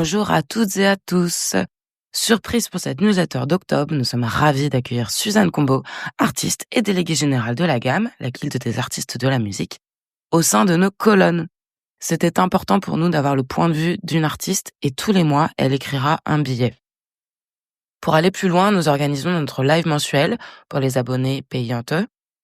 Bonjour à toutes et à tous. Surprise pour cette newsletter d'octobre, nous sommes ravis d'accueillir Suzanne Combeau, artiste et déléguée générale de la Gamme, la guilde des artistes de la musique, au sein de nos colonnes. C'était important pour nous d'avoir le point de vue d'une artiste et tous les mois, elle écrira un billet. Pour aller plus loin, nous organisons notre live mensuel pour les abonnés payantes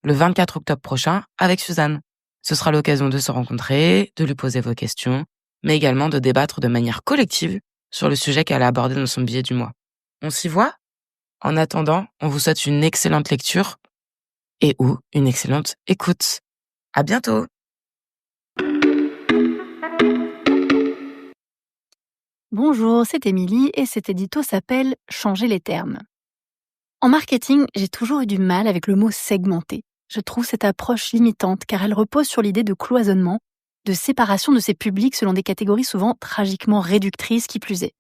le 24 octobre prochain avec Suzanne. Ce sera l'occasion de se rencontrer, de lui poser vos questions, mais également de débattre de manière collective sur le sujet qu'elle a abordé dans son billet du mois. On s'y voit? En attendant, on vous souhaite une excellente lecture et ou une excellente écoute. À bientôt! Bonjour, c'est Émilie et cet édito s'appelle « Changer les termes ». En marketing, j'ai toujours eu du mal avec le mot « segmenter ». Je trouve cette approche limitante car elle repose sur l'idée de cloisonnement, de séparation de ses publics selon des catégories souvent tragiquement réductrices qui plus est.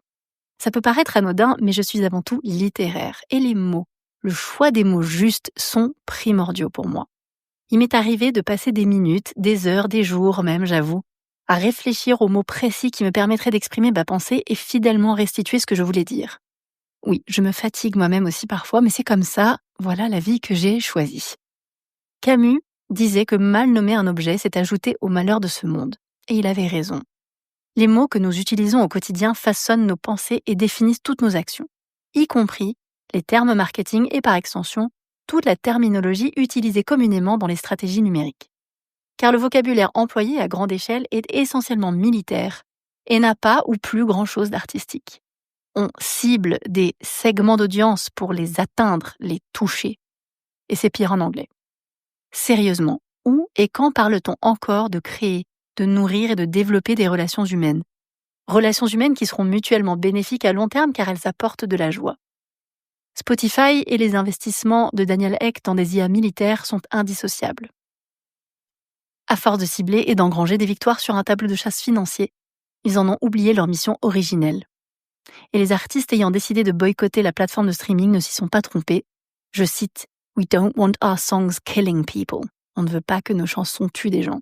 Ça peut paraître anodin, mais je suis avant tout littéraire et les mots, le choix des mots justes sont primordiaux pour moi. Il m'est arrivé de passer des minutes, des heures, des jours même, j'avoue, à réfléchir aux mots précis qui me permettraient d'exprimer ma pensée et fidèlement restituer ce que je voulais dire. Oui, je me fatigue moi-même aussi parfois, mais c'est comme ça, voilà la vie que j'ai choisie. Camus disait que mal nommer un objet, c'est ajouter au malheur de ce monde. Et il avait raison. Les mots que nous utilisons au quotidien façonnent nos pensées et définissent toutes nos actions, y compris les termes marketing et par extension, toute la terminologie utilisée communément dans les stratégies numériques. Car le vocabulaire employé à grande échelle est essentiellement militaire et n'a pas ou plus grand-chose d'artistique. On cible des segments d'audience pour les atteindre, les toucher. Et c'est pire en anglais. Sérieusement, où et quand parle-t-on encore de créer, de nourrir et de développer des relations humaines? Relations humaines qui seront mutuellement bénéfiques à long terme car elles apportent de la joie. Spotify et les investissements de Daniel Ek dans des IA militaires sont indissociables. À force de cibler et d'engranger des victoires sur un tableau de chasse financier, ils en ont oublié leur mission originelle. Et les artistes ayant décidé de boycotter la plateforme de streaming ne s'y sont pas trompés. Je cite « We don't want our songs killing people ». On ne veut pas que nos chansons tuent des gens.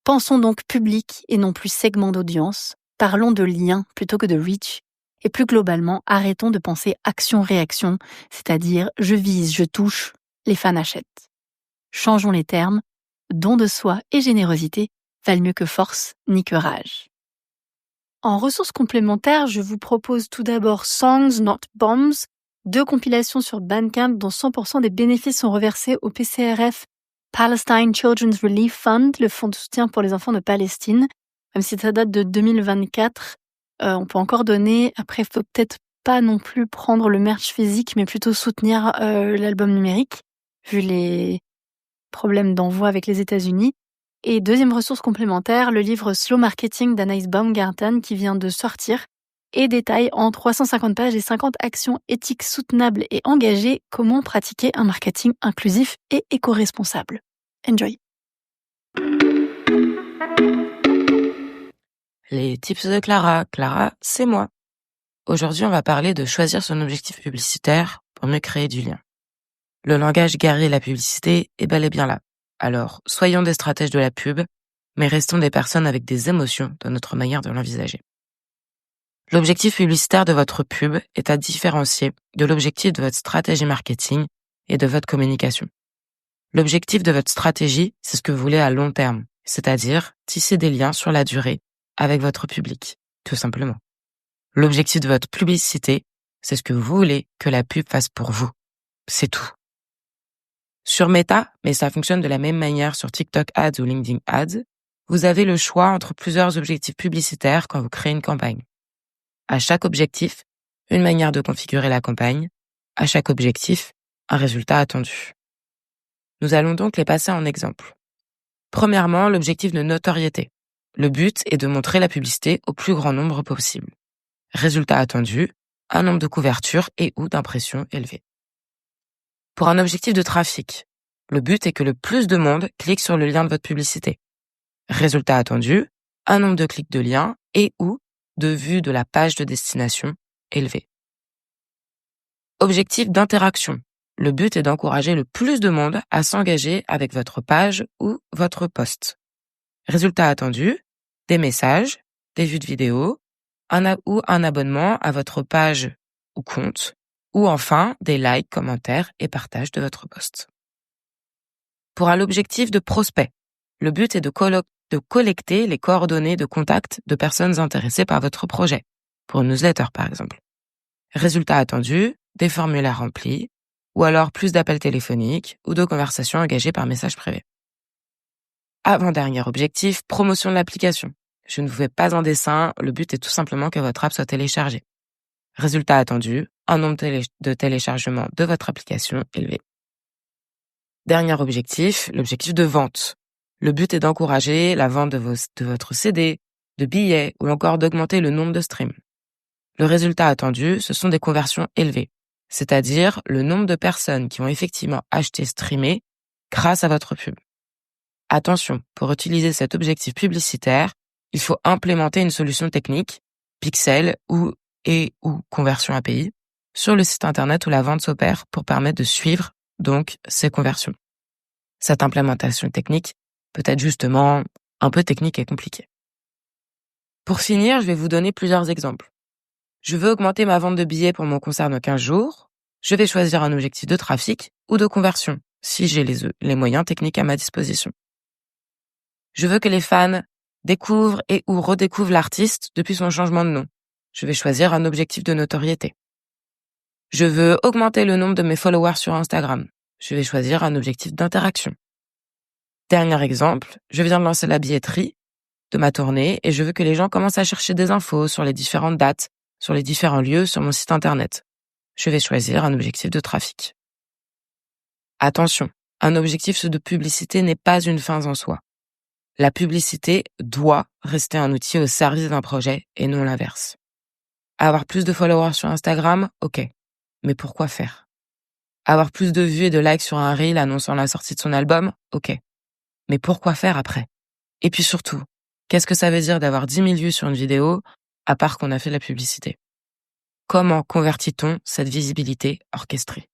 Pensons donc public et non plus segment d'audience. Parlons de lien plutôt que de reach. Et plus globalement, arrêtons de penser action-réaction, c'est-à-dire je vise, je touche, les fans achètent. Changeons les termes. Don de soi et générosité valent mieux que force ni que rage. En ressources complémentaires, je vous propose tout d'abord Songs Not Bombs, 2 compilations sur Bandcamp dont 100% des bénéfices sont reversés au PCRF, Palestine Children's Relief Fund, le fonds de soutien pour les enfants de Palestine. Même si ça date de 2024, on peut encore donner. Après, il faut peut-être pas non plus prendre le merch physique, mais plutôt soutenir l'album numérique, vu les problèmes d'envoi avec les États-Unis. Et deuxième ressource complémentaire, le livre Slow Marketing d'Anaïs Baumgarten qui vient de sortir et détaille en 350 pages et 50 actions éthiques soutenables et engagées comment pratiquer un marketing inclusif et éco-responsable. Enjoy! Les tips de Clara. Clara, c'est moi. Aujourd'hui, on va parler de choisir son objectif publicitaire pour mieux créer du lien. Le langage guerrier de la publicité est bel et bien là. Alors, soyons des stratèges de la pub, mais restons des personnes avec des émotions dans notre manière de l'envisager. L'objectif publicitaire de votre pub est à différencier de l'objectif de votre stratégie marketing et de votre communication. L'objectif de votre stratégie, c'est ce que vous voulez à long terme, c'est-à-dire tisser des liens sur la durée avec votre public, tout simplement. L'objectif de votre publicité, c'est ce que vous voulez que la pub fasse pour vous. C'est tout. Sur Meta, mais ça fonctionne de la même manière sur TikTok Ads ou LinkedIn Ads, vous avez le choix entre plusieurs objectifs publicitaires quand vous créez une campagne. À chaque objectif, une manière de configurer la campagne. À chaque objectif, un résultat attendu. Nous allons donc les passer en exemple. Premièrement, l'objectif de notoriété. Le but est de montrer la publicité au plus grand nombre possible. Résultat attendu, un nombre de couvertures et ou d'impressions élevé. Pour un objectif de trafic, le but est que le plus de monde clique sur le lien de votre publicité. Résultat attendu, un nombre de clics de lien et ou de vues de la page de destination élevé. Objectif d'interaction. Le but est d'encourager le plus de monde à s'engager avec votre page ou votre post. Résultat attendu, des messages, des vues de vidéos, ou un abonnement à votre page ou compte, ou enfin des likes, commentaires et partages de votre post. Pour l'objectif de prospect, le but est de collecter les coordonnées de contact de personnes intéressées par votre projet, pour une newsletter par exemple. Résultat attendu, des formulaires remplis, ou alors plus d'appels téléphoniques ou de conversations engagées par message privé. Avant-dernier objectif, promotion de l'application. Je ne vous fais pas un dessin, le but est tout simplement que votre app soit téléchargée. Résultat attendu, un nombre de téléchargements de votre application élevé. Dernier objectif, l'objectif de vente. Le but est d'encourager la vente de votre CD, de billets ou encore d'augmenter le nombre de streams. Le résultat attendu, ce sont des conversions élevées, c'est-à-dire le nombre de personnes qui ont effectivement acheté streamé grâce à votre pub. Attention, pour utiliser cet objectif publicitaire, il faut implémenter une solution technique, pixel ou conversion API, sur le site internet où la vente s'opère pour permettre de suivre donc ces conversions. Cette implémentation technique peut être justement un peu technique et compliquée. Pour finir, je vais vous donner plusieurs exemples. Je veux augmenter ma vente de billets pour mon concert dans 15 jours. Je vais choisir un objectif de trafic ou de conversion, si j'ai les moyens techniques à ma disposition. Je veux que les fans découvrent et ou redécouvrent l'artiste depuis son changement de nom. Je vais choisir un objectif de notoriété. Je veux augmenter le nombre de mes followers sur Instagram. Je vais choisir un objectif d'interaction. Dernier exemple, je viens de lancer la billetterie de ma tournée et je veux que les gens commencent à chercher des infos sur les différentes dates, sur les différents lieux sur mon site internet. Je vais choisir un objectif de trafic. Attention, un objectif de publicité n'est pas une fin en soi. La publicité doit rester un outil au service d'un projet et non l'inverse. Avoir plus de followers sur Instagram, ok. Mais pourquoi faire? Avoir plus de vues et de likes sur un reel annonçant la sortie de son album, ok. Mais pourquoi faire après? Et puis surtout, qu'est-ce que ça veut dire d'avoir 10 000 vues sur une vidéo, à part qu'on a fait la publicité? Comment convertit-on cette visibilité orchestrée?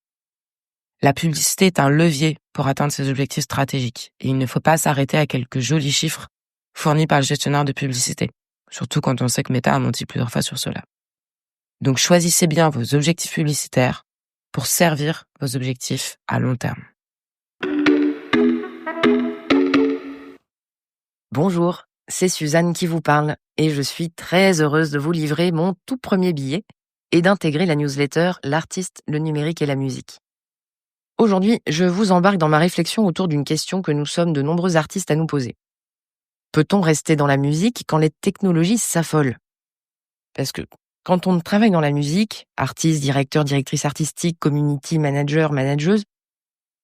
La publicité est un levier pour atteindre ses objectifs stratégiques et il ne faut pas s'arrêter à quelques jolis chiffres fournis par le gestionnaire de publicité, surtout quand on sait que Meta a menti plusieurs fois sur cela. Donc choisissez bien vos objectifs publicitaires pour servir vos objectifs à long terme. Bonjour, c'est Suzanne qui vous parle et je suis très heureuse de vous livrer mon tout premier billet et d'intégrer la newsletter L'artiste, le numérique et la musique. Aujourd'hui, je vous embarque dans ma réflexion autour d'une question que nous sommes de nombreux artistes à nous poser. Peut-on rester dans la musique quand les technologies s'affolent? Parce que quand on travaille dans la musique, artiste, directeur, directrice artistique, community manager, manageuse,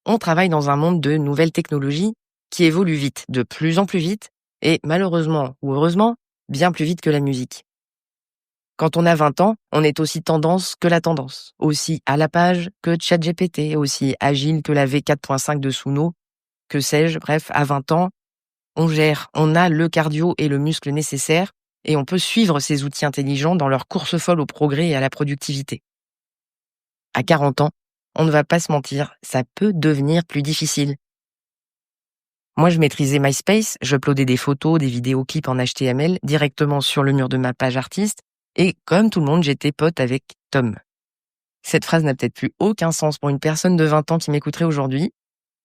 on travaille dans un monde de nouvelles technologies qui évoluent vite, de plus en plus vite, et malheureusement ou heureusement, bien plus vite que la musique. Quand on a 20 ans, on est aussi tendance que la tendance, aussi à la page que ChatGPT, aussi agile que la V4.5 de Suno, que sais-je, bref, à 20 ans, on gère, on a le cardio et le muscle nécessaire, et on peut suivre ces outils intelligents dans leur course folle au progrès et à la productivité. À 40 ans, on ne va pas se mentir, ça peut devenir plus difficile. Moi, je maîtrisais MySpace, j'uploadais des photos, des vidéoclips en HTML directement sur le mur de ma page artiste, et comme tout le monde, j'étais pote avec Tom. Cette phrase n'a peut-être plus aucun sens pour une personne de 20 ans qui m'écouterait aujourd'hui,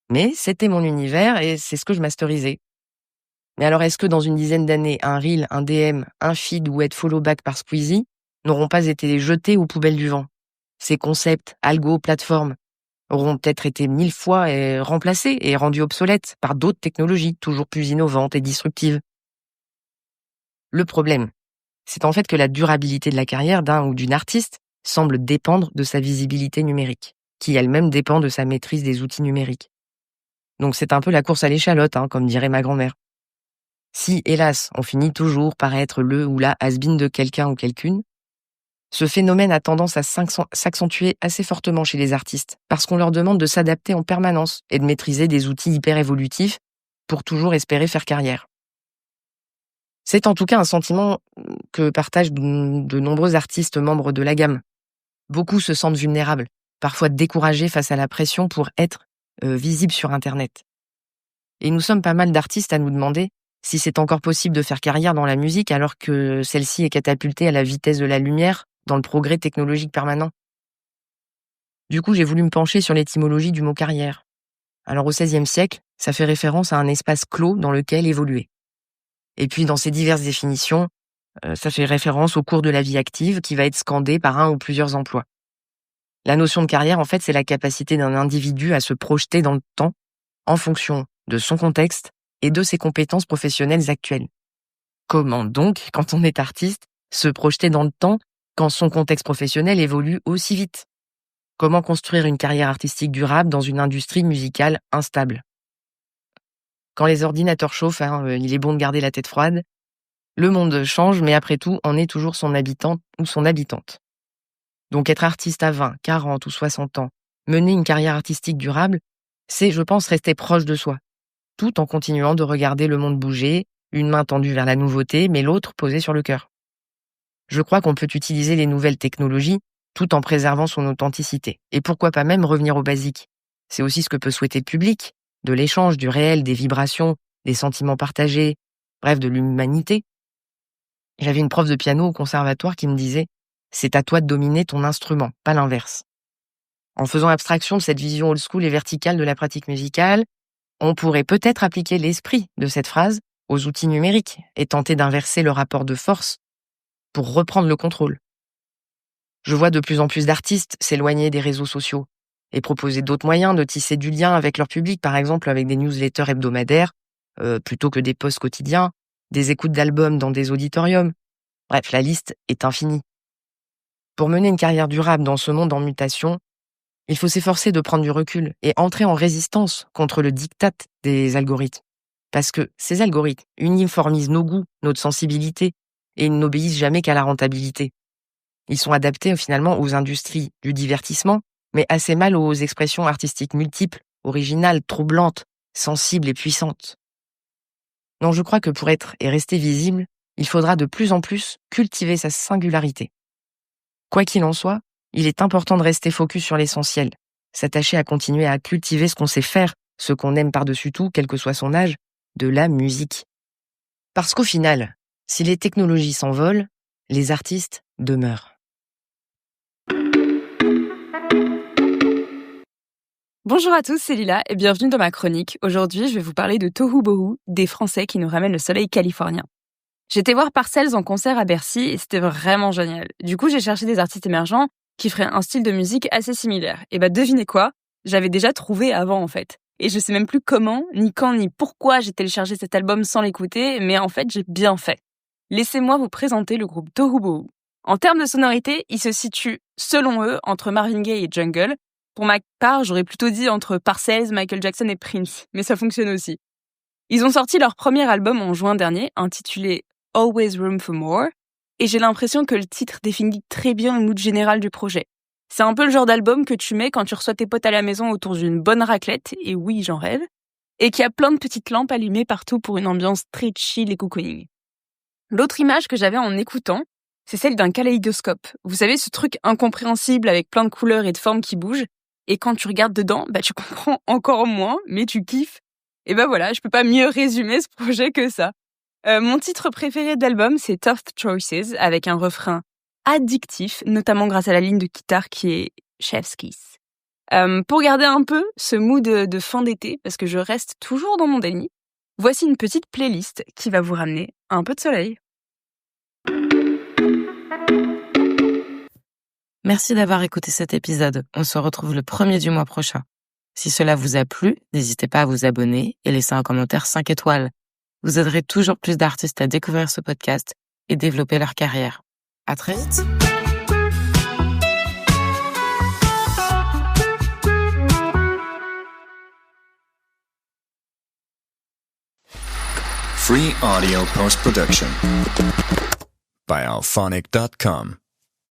mais c'était mon univers et c'est ce que je masterisais. Mais alors, est-ce que dans une dizaine d'années, un reel, un DM, un feed ou être follow back par Squeezie n'auront pas été jetés aux poubelles du vent? Ces concepts, algo, plateformes, auront peut-être été 1000 fois remplacés et rendus obsolètes par d'autres technologies toujours plus innovantes et disruptives. Le problème, c'est en fait que la durabilité de la carrière d'un ou d'une artiste semble dépendre de sa visibilité numérique, qui elle-même dépend de sa maîtrise des outils numériques. Donc c'est un peu la course à l'échalote, comme dirait ma grand-mère. Si, hélas, on finit toujours par être le ou la has-been de quelqu'un ou quelqu'une, ce phénomène a tendance à s'accentuer assez fortement chez les artistes, parce qu'on leur demande de s'adapter en permanence et de maîtriser des outils hyper évolutifs pour toujours espérer faire carrière. C'est en tout cas un sentiment que partagent de nombreux artistes membres de la gamme. Beaucoup se sentent vulnérables, parfois découragés face à la pression pour être visibles sur Internet. Et nous sommes pas mal d'artistes à nous demander si c'est encore possible de faire carrière dans la musique alors que celle-ci est catapultée à la vitesse de la lumière dans le progrès technologique permanent. Du coup, j'ai voulu me pencher sur l'étymologie du mot carrière. Alors au XVIe siècle, ça fait référence à un espace clos dans lequel évoluer. Et puis dans ces diverses définitions, ça fait référence au cours de la vie active qui va être scandé par un ou plusieurs emplois. La notion de carrière, en fait, c'est la capacité d'un individu à se projeter dans le temps en fonction de son contexte et de ses compétences professionnelles actuelles. Comment donc, quand on est artiste, se projeter dans le temps quand son contexte professionnel évolue aussi vite? Comment construire une carrière artistique durable dans une industrie musicale instable? Quand les ordinateurs chauffent, il est bon de garder la tête froide. Le monde change, mais après tout, on est toujours son habitant ou son habitante. Donc être artiste à 20, 40 ou 60 ans, mener une carrière artistique durable, c'est, je pense, rester proche de soi, tout en continuant de regarder le monde bouger, une main tendue vers la nouveauté, mais l'autre posée sur le cœur. Je crois qu'on peut utiliser les nouvelles technologies tout en préservant son authenticité. Et pourquoi pas même revenir au basique? C'est aussi ce que peut souhaiter le public, de l'échange, du réel, des vibrations, des sentiments partagés, bref, de l'humanité. J'avais une prof de piano au conservatoire qui me disait « C'est à toi de dominer ton instrument, pas l'inverse ». En faisant abstraction de cette vision old school et verticale de la pratique musicale, on pourrait peut-être appliquer l'esprit de cette phrase aux outils numériques et tenter d'inverser le rapport de force pour reprendre le contrôle. Je vois de plus en plus d'artistes s'éloigner des réseaux sociaux et proposer d'autres moyens de tisser du lien avec leur public, par exemple avec des newsletters hebdomadaires, plutôt que des posts quotidiens, des écoutes d'albums dans des auditoriums. Bref, la liste est infinie. Pour mener une carrière durable dans ce monde en mutation, il faut s'efforcer de prendre du recul et entrer en résistance contre le diktat des algorithmes. Parce que ces algorithmes uniformisent nos goûts, notre sensibilité, et ils n'obéissent jamais qu'à la rentabilité. Ils sont adaptés finalement aux industries du divertissement, mais assez mal aux expressions artistiques multiples, originales, troublantes, sensibles et puissantes. Non, je crois que pour être et rester visible, il faudra de plus en plus cultiver sa singularité. Quoi qu'il en soit, il est important de rester focus sur l'essentiel, s'attacher à continuer à cultiver ce qu'on sait faire, ce qu'on aime par-dessus tout, quel que soit son âge, de la musique. Parce qu'au final, si les technologies s'envolent, les artistes demeurent. Bonjour à tous, c'est Lila et bienvenue dans ma chronique. Aujourd'hui, je vais vous parler de Tohu Bohu, des Français qui nous ramènent le soleil californien. J'étais voir Parcells en concert à Bercy et c'était vraiment génial. Du coup, j'ai cherché des artistes émergents qui feraient un style de musique assez similaire. Et devinez quoi? J'avais déjà trouvé avant en fait. Et je sais même plus comment, ni quand, ni pourquoi j'ai téléchargé cet album sans l'écouter, mais en fait, j'ai bien fait. Laissez-moi vous présenter le groupe Tohu Bohu. En termes de sonorité, il se situe, selon eux, entre Marvin Gaye et Jungle. Pour ma part, j'aurais plutôt dit entre Parcells, Michael Jackson et Prince, mais ça fonctionne aussi. Ils ont sorti leur premier album en juin dernier, intitulé Always Room for More, et j'ai l'impression que le titre définit très bien le mood général du projet. C'est un peu le genre d'album que tu mets quand tu reçois tes potes à la maison autour d'une bonne raclette, et oui, j'en rêve, et qui a plein de petites lampes allumées partout pour une ambiance très chill et cocooning. L'autre image que j'avais en écoutant, c'est celle d'un kaléidoscope. Vous savez, ce truc incompréhensible avec plein de couleurs et de formes qui bougent, et quand tu regardes dedans, tu comprends encore moins, mais tu kiffes. Et voilà, je peux pas mieux résumer ce projet que ça. Mon titre préféré de l'album, c'est Tough Choices, avec un refrain addictif, notamment grâce à la ligne de guitare qui est Chef's Kiss. Pour garder un peu ce mood de fin d'été, parce que je reste toujours dans mon déni, voici une petite playlist qui va vous ramener un peu de soleil. Merci d'avoir écouté cet épisode. On se retrouve le 1er du mois prochain. Si cela vous a plu, n'hésitez pas à vous abonner et laisser un commentaire 5 étoiles. Vous aiderez toujours plus d'artistes à découvrir ce podcast et développer leur carrière. À très vite. Free audio post-production by alphonic.com.